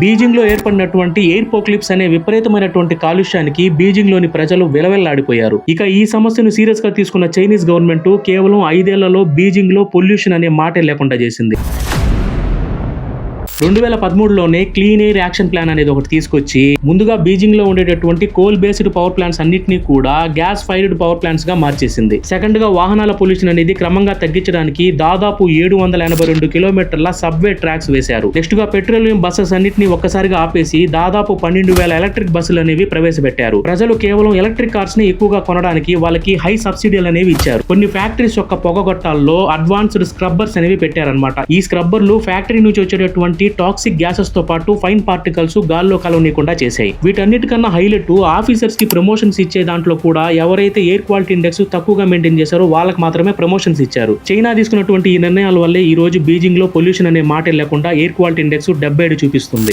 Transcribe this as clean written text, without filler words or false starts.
Beijing లో ఏర్పడినటువంటి air పోక్లిప్స్ అనే విపరీతమైనటువంటి కాలుష్యానికి బీజింగ్ లోని ప్రజలు విలవిల్లాడిపోయారు. ఇక ఈ సమస్యను సీరియస్ గా తీసుకున్న చైనీస్ గవర్నమెంట్ కేవలం 5 ఏళ్లలో బీజింగ్ లో పొల్యూషన్ అనే మాటే లేకుండా చేసింది. 2013లోనే క్లీన్ ఎయిర్ యాక్షన్ ప్లాన్ అనేది ఒకటి తీసుకొచ్చి ముందుగా బీజింగ్ లో ఉండేటటువంటి కోల్ బేస్డ్ పవర్ ప్లాంట్స్ అన్నిటినీ కూడా గ్యాస్ ఫైర్డ్ పవర్ ప్లాంట్స్ గా మార్చేసింది. సెకండ్ గా వాహనాల పొల్యూషన్ అనేది క్రమంగా తగ్గించడానికి దాదాపు 782 కిలోమీటర్ల సబ్వే ట్రాక్స్ వేశారు. నెక్స్ట్ గా పెట్రోలియం బస్సెస్ అన్నిటిని ఒక్కసారిగా ఆపేసి దాదాపు 12,000 ఎలక్ట్రిక్ బస్సులు అనేవి ప్రవేశపెట్టారు. ప్రజలు కేవలం ఎలక్ట్రిక్ కార్స్ ని ఎక్కువగా కొనడానికి వాళ్ళకి హై సబ్సిడీలు అనేవి ఇచ్చారు. కొన్ని ఫ్యాక్టరీస్ యొక్క పొగగొట్టాల్లో అడ్వాన్స్డ్ స్క్రబ్బర్స్ అనేవి పెట్టారనమాట. ఈ స్క్రబ్బర్లు ఫ్యాక్టరీ నుంచి వచ్చేటటువంటి టాక్సిక్ గ్యాసెస్ తో పాటు ఫైన్ పార్టికల్స్ గాల్లో కలవనీయకుండా చేశాయి. వీటన్నిటికన్నా హైలైట్ ఆఫీసర్స్ కి ప్రమోషన్స్ ఇచ్చే దాంట్లో కూడా ఎవరైతే ఎయిర్ క్వాలిటీ ఇండెక్స్ తక్కువగా మెయింటైన్ చేశారో వాళ్ళకి మాత్రమే ప్రమోషన్స్ ఇచ్చారు. చైనా తీసుకున్నటువంటి ఈ నిర్ణయాల వల్లే ఈ రోజు బీజింగ్ లో పొల్యూషన్ అనే మాట లేకుండా ఎయిర్ క్వాలిటీ ఇండెక్స్ 77 చూపిస్తుంది.